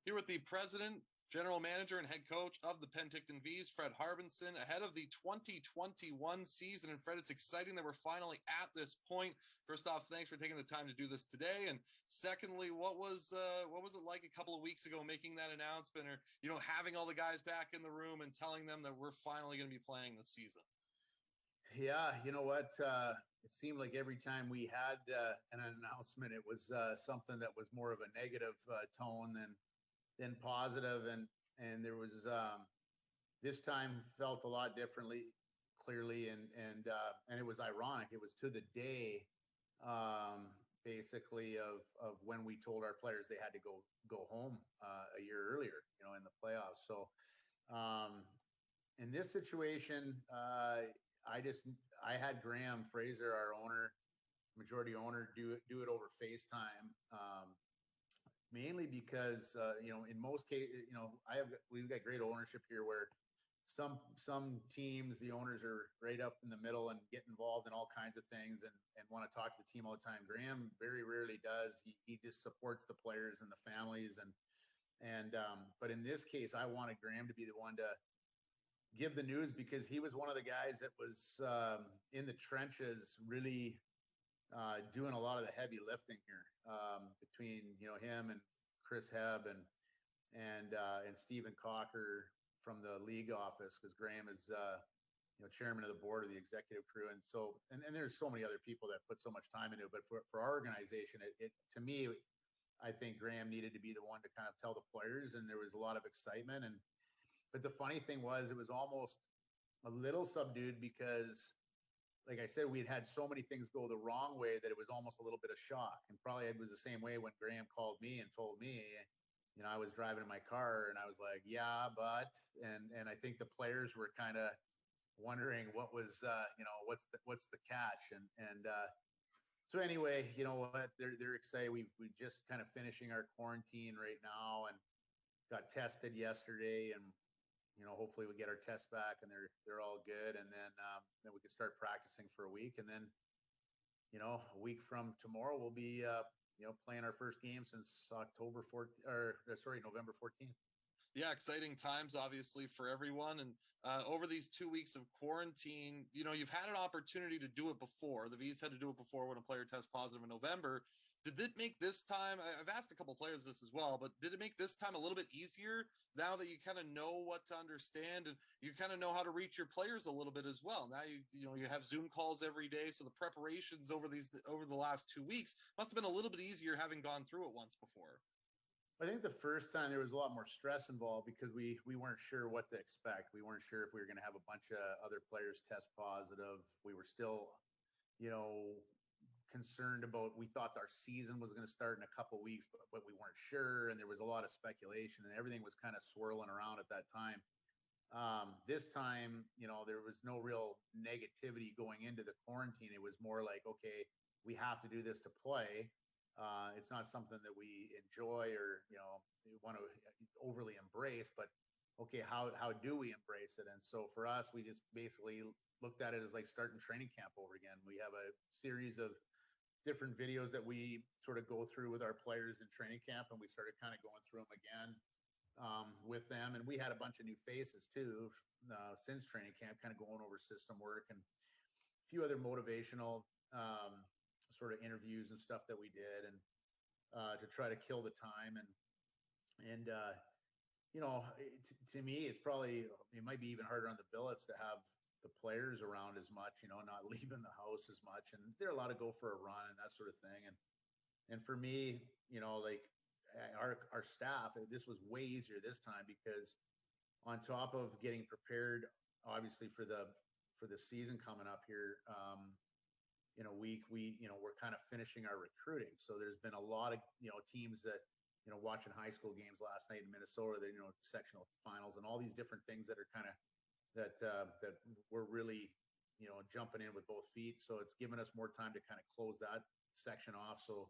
Here with the president, general manager, and head coach of the Penticton Vees, Fred Harbinson, ahead of the 2021 season. And Fred, it's exciting that we're finally at this point. First off, thanks for taking the time to do this today. And secondly, what was it like a couple of weeks ago making that announcement, or having all the guys back in the room and telling them that we're finally going to be playing this season? Yeah, you know what? It seemed like every time we had an announcement, it was something that was more of a negative tone than positive, and there was this time felt a lot differently, clearly, and it was ironic. It was to the day, basically, of when we told our players they had to go home a year earlier, in the playoffs. So in this situation, I had Graham Fraser, our owner, majority owner, do it over FaceTime, mainly because in most cases, we've got great ownership here where some teams, the owners are right up in the middle and get involved in all kinds of things and want to talk to the team all the time. Graham very rarely does. He just supports the players and the families but in this case, I wanted Graham to be the one to give the news because he was one of the guys that was in the trenches, really doing a lot of the heavy lifting here between him and Chris Hebb and Stephen Cocker from the league office, because Graham is chairman of the board of the executive crew, and there's so many other people that put so much time into it. But for our organization, it to me, I think Graham needed to be the one to kind of tell the players, and there was a lot of excitement. But the funny thing was, it was almost a little subdued because, like I said, we had so many things go the wrong way that it was almost a little bit of shock. And probably it was the same way when Graham called me and told me, I was driving in my car and I was like, yeah, but, and I think the players were kind of wondering what was, what's the catch. So anyway, you know what, they're excited. We just kind of finishing our quarantine right now and got tested yesterday, and hopefully we get our tests back and they're all good, and then we can start practicing for a week, and then a week from tomorrow we'll be playing our first game since November 14th. Yeah, exciting times, obviously, for everyone. And over these 2 weeks of quarantine, you've had an opportunity to do it before. The Vees had to do it before when a player tests positive in November. Did it make this time, I've asked a couple players this as well, but did it make this time a little bit easier now that you kind of know what to understand and you kind of know how to reach your players a little bit as well? Now you have Zoom calls every day, so the preparations over the last 2 weeks must have been a little bit easier having gone through it once before. I think the first time there was a lot more stress involved because we weren't sure what to expect. We weren't sure if we were going to have a bunch of other players test positive. We were still, concerned about, we thought our season was going to start in a couple of weeks, but we weren't sure. And there was a lot of speculation and everything was kind of swirling around at that time. This time, there was no real negativity going into the quarantine. It was more like, okay, we have to do this to play. It's not something that we enjoy or, we want to overly embrace, but okay, how do we embrace it? And so for us, we just basically looked at it as like starting training camp over again. We have a series of different videos that we sort of go through with our players in training camp, and we started kind of going through them again with them. And we had a bunch of new faces too since training camp, kind of going over system work and a few other motivational sort of interviews and stuff that we did, and to try to kill the time. To me, it might be even harder on the billets to have the players around as much, not leaving the house as much, and they're allowed to go for a run and that sort of thing. And for me, like our staff, this was way easier this time because on top of getting prepared, obviously for the season coming up here in a week, we're kind of finishing our recruiting. So there's been a lot of teams that watching high school games last night in Minnesota, the sectional finals and all these different things that are kind of that we're really jumping in with both feet. So it's given us more time to kind of close that section off, so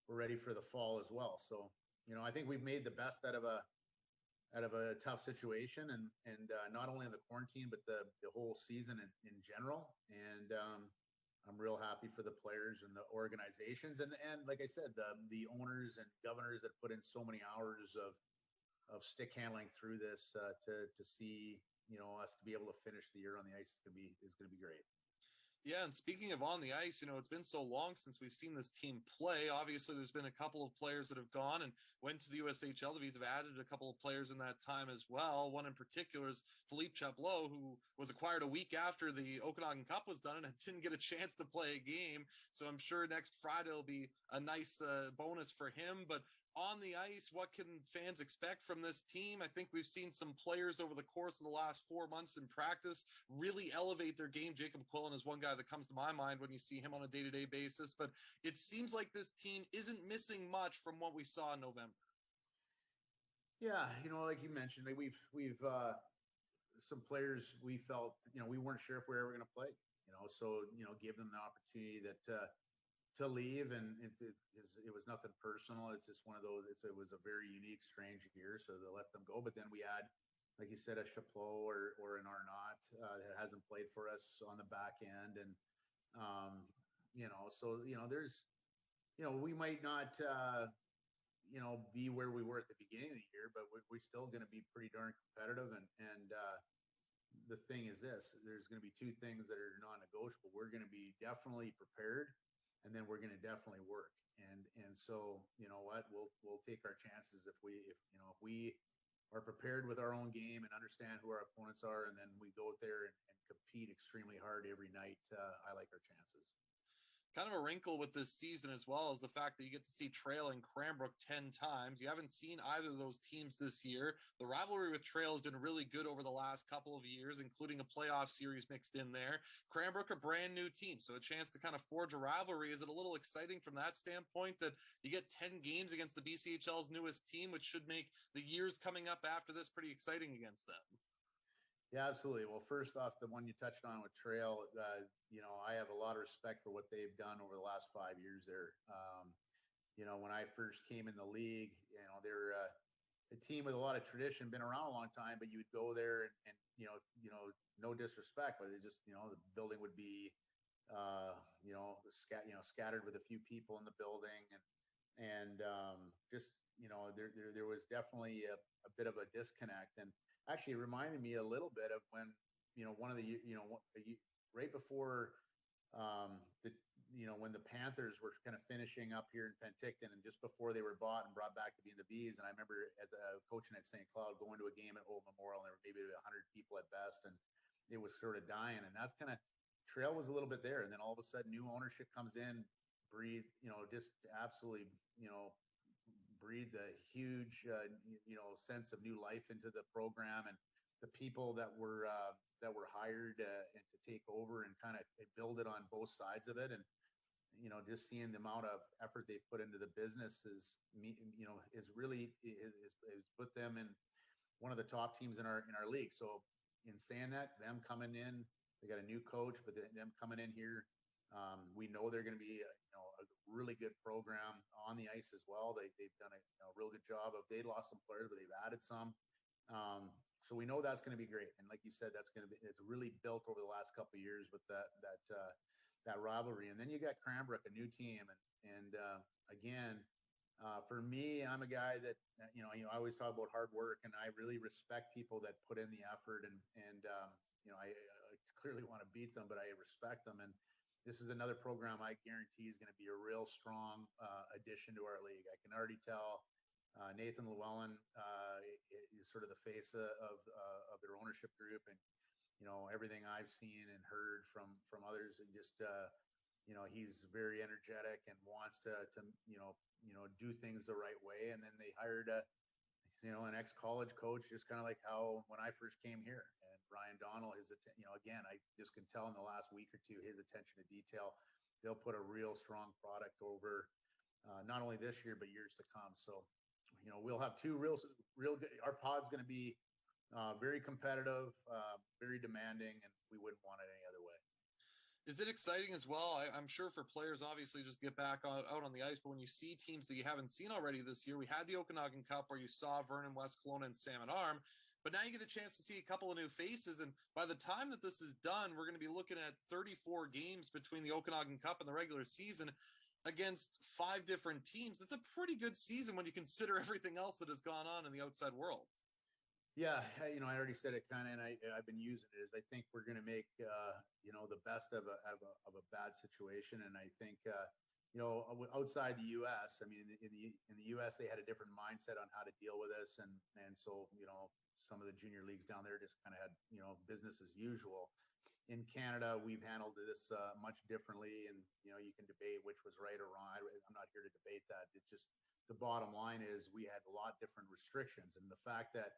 we're ready for the fall as well. So I think we've made the best out of a tough situation, and not only in the quarantine but the whole season in general. And I'm real happy for the players and the organizations, and like I said, the owners and governors that put in so many hours of stick handling through this to see, us to be able to finish the year on the ice is going to be great. Yeah, and speaking of on the ice, it's been so long since we've seen this team play. Obviously, there's been a couple of players that have gone and went to the USHL. The Vees have added a couple of players in that time as well. One in particular is Philippe Chaplot, who was acquired a week after the Okanagan Cup was done and didn't get a chance to play a game. So I'm sure next Friday will be a nice bonus for him. But on the ice, what can fans expect from this team? I think we've seen some players over the course of the last 4 months in practice really elevate their game. Jacob Quillen is one guy that comes to my mind when you see him on a day-to-day basis, but it seems like this team isn't missing much from what we saw in November. Yeah, like you mentioned, we've some players we felt, we weren't sure if we were ever going to play, so give them the opportunity to leave, and it was nothing personal. It's just one of those. It was a very unique, strange year, so they let them go. But then we had, like you said, a Chaplot or an Arnott that hasn't played for us on the back end, and so there's, we might not be where we were at the beginning of the year, but we're still going to be pretty darn competitive. And the thing is this: there's going to be two things that are non-negotiable. We're going to be definitely prepared, and then we're going to definitely work. And so, we'll take our chances if we are prepared with our own game and understand who our opponents are, and then we go out there and compete extremely hard every night. I like our chances. Kind of a wrinkle with this season as well is the fact that you get to see Trail and Cranbrook 10 times. You haven't seen either of those teams this year. The rivalry with Trail has been really good over the last couple of years, including a playoff series mixed in there. Cranbrook, a brand new team, so a chance to kind of forge a rivalry. Is it a little exciting from that standpoint that you get 10 games against the BCHL's newest team, which should make the years coming up after this pretty exciting against them? Yeah, absolutely. Well, first off, the one you touched on with Trail, I have a lot of respect for what they've done over the last 5 years there. When I first came in the league, they're a team with a lot of tradition, been around a long time, but you'd go there and no disrespect, but it just, the building would be, scattered with a few people in the building, and just, there was definitely a bit of a disconnect. And actually it reminded me a little bit of when, one of the, right before when the Panthers were kind of finishing up here in Penticton, and just before they were bought and brought back to be in the Vees. And I remember as a coaching at St. Cloud, going to a game at Old Memorial, and there were maybe 100 people at best, and it was sort of dying. And that's kind of, Trail was a little bit there. And then all of a sudden new ownership comes in, just absolutely, breathed a huge, sense of new life into the program, and the people that were hired and to take over and kind of build it on both sides of it. And just seeing the amount of effort they've put into the business is really put them in one of the top teams in our league. So in saying that, them coming in, they got a new coach, but them coming in here, we know they're going to be a really good program on the ice as well. They've done a real good job of, they lost some players, but they've added some. So we know that's going to be great. And like you said, it's really built over the last couple of years with that rivalry. And then you got Cranbrook, a new team. And again, for me, I'm a guy that, I always talk about hard work, and I really respect people that put in the effort, and I clearly want to beat them, but I respect them. And this is another program I guarantee is going to be a real strong addition to our league. I can already tell Nathan Llewellyn is sort of the face of their ownership group, and everything I've seen and heard from others, and just he's very energetic and wants to do things the right way. And then they hired an ex-college coach, just kind of like how when I first came here. And Ryan Donnell, again, I just can tell in the last week or two, his attention to detail. They'll put a real strong product over, not only this year, but years to come. So, we'll have two real good, our pod's going to be very competitive, very demanding, and we wouldn't want it any other way. Is it exciting as well? I'm sure for players, obviously, just to get back out on the ice. But when you see teams that you haven't seen already this year, we had the Okanagan Cup where you saw Vernon, West Kelowna, and Salmon Arm. But now you get a chance to see a couple of new faces. And by the time that this is done, we're going to be looking at 34 games between the Okanagan Cup and the regular season. against 5 different teams. It's a pretty good season when you consider everything else that has gone on in the outside world. Yeah, I already said it kind of, and I've been using it. Is I think we're going to make the best of a bad situation, and I think outside the U.S. I mean, in the U.S. they had a different mindset on how to deal with this, and so some of the junior leagues down there just kind of had business as usual. In Canada, we've handled this much differently, and you can debate which was right or wrong. I'm not here to debate that. It's just the bottom line is we had a lot different restrictions, and the fact that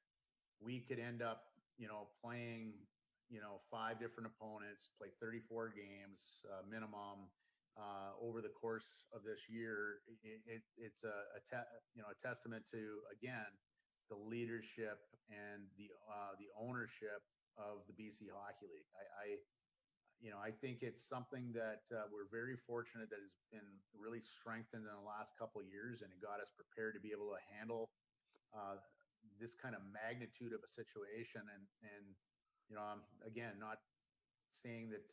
we could end up, playing, 5 different opponents, play 34 games minimum over the course of this year. It's a testament to, again, the leadership and the ownership of the BC Hockey League. I think it's something that we're very fortunate that has been really strengthened in the last couple of years, and it got us prepared to be able to handle this kind of magnitude of a situation. And I'm again not saying that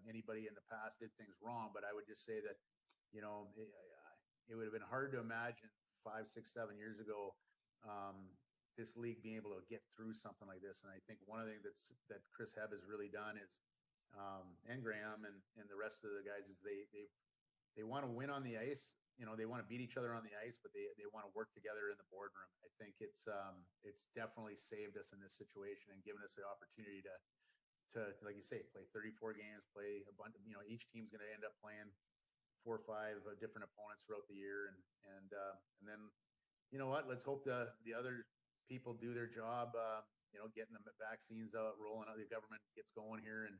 anybody in the past did things wrong, but I would just say that it would have been hard to imagine 5, 6, 7 years ago this league being able to get through something like this. And I think one of the things that Chris Hebb has really done is and Graham and the rest of the guys is they want to win on the ice. They want to beat each other on the ice, but they want to work together in the boardroom. I think it's definitely saved us in this situation and given us the opportunity to like you say, play 34 games, play a bunch of, each team's going to end up playing 4 or 5 different opponents throughout the year. And then, let's hope the other people do their job, getting the vaccines out, rolling out, the government gets going here and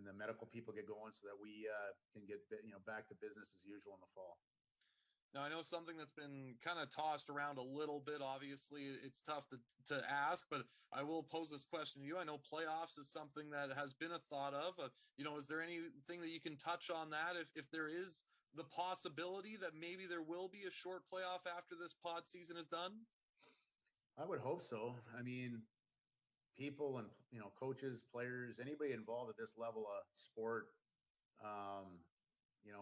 the medical people get going so that we can get, back to business as usual in the fall. Now, I know something that's been kind of tossed around a little bit. Obviously, it's tough to ask, but I will pose this question to you. I know playoffs is something that has been a thought of. Is there anything that you can touch on that? If there is the possibility that maybe there will be a short playoff after this pod season is done? I would hope so. I mean, people and, coaches, players, anybody involved at this level of sport,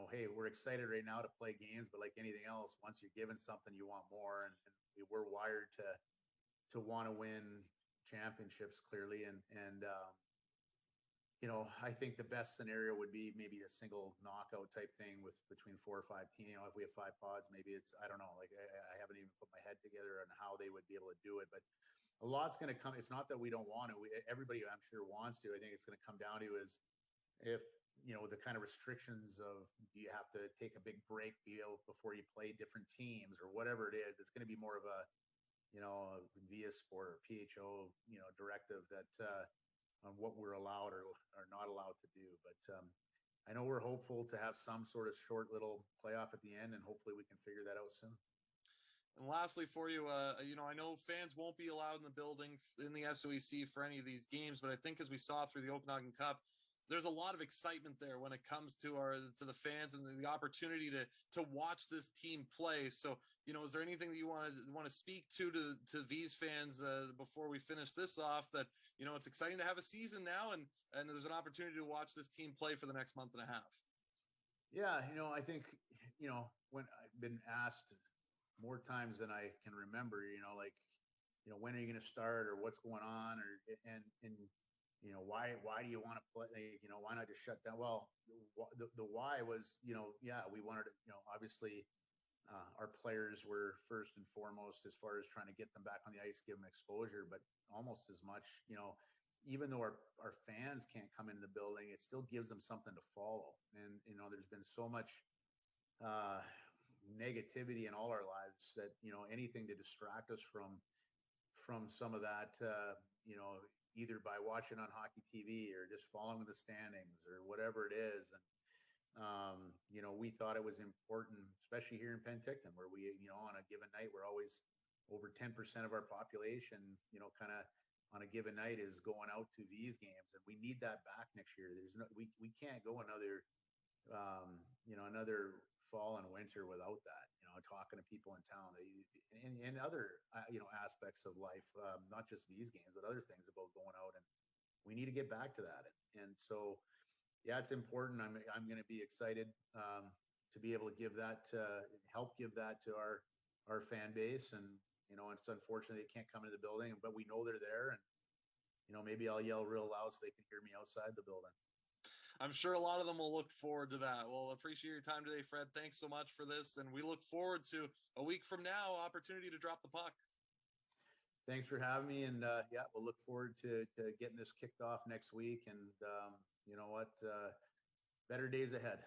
hey, we're excited right now to play games, but like anything else, once you're given something, you want more. And we're wired to want to win championships clearly. And I think the best scenario would be maybe a single knockout type thing with between 4 or 5 teams. If we have 5 pods, maybe it's, I don't know, like I haven't even put my head together on how they would be able to do it, but a lot's going to come. It's not that we don't want to, everybody I'm sure wants to. I think it's going to come down to is if, the kind of restrictions of, do you have to take a big break before you play different teams or whatever it is, it's going to be more of a, Vees sport or PHO, directive that, on what we're allowed or not allowed to do. But I know we're hopeful to have some sort of short little playoff at the end, and hopefully we can figure that out soon. And lastly for you, I know fans won't be allowed in the building in the SOEC for any of these games, but I think as we saw through the Okanagan Cup, there's a lot of excitement there when it comes to the fans and the opportunity to watch this team play. So, is there anything that you want to speak to Vees fans before we finish this off? That it's exciting to have a season now, and there's an opportunity to watch this team play for the next month and a half. Yeah, I think when I've been asked more times than I can remember, when are you going to start or what's going on, why do you want to play? Why not just shut down? Well, the why was, we wanted to, obviously our players were first and foremost as far as trying to get them back on the ice, give them exposure, but almost as much, even though our fans can't come into the building, it still gives them something to follow. And, there's been so much negativity in all our lives that, anything to distract us from some of that, either by watching on hockey TV or just following the standings or whatever it is. And, we thought it was important, especially here in Penticton, where we, on a given night, we're always over 10% of our population, kind of on a given night is going out to these games. And we need that back next year. We can't go another fall and winter without that, talking to people in town and other, aspects of life, not just these games, but other things about going out, and we need to get back to that. And so, yeah, it's important. I'm going to be excited, to be able to give that, help give that to our fan base. And, it's unfortunate they can't come into the building, but we know they're there. And, maybe I'll yell real loud so they can hear me outside the building. I'm sure a lot of them will look forward to that. Well, appreciate your time today, Fred. Thanks so much for this. And we look forward to a week from now, opportunity to drop the puck. Thanks for having me. And we'll look forward to getting this kicked off next week. And you know what? Better days ahead.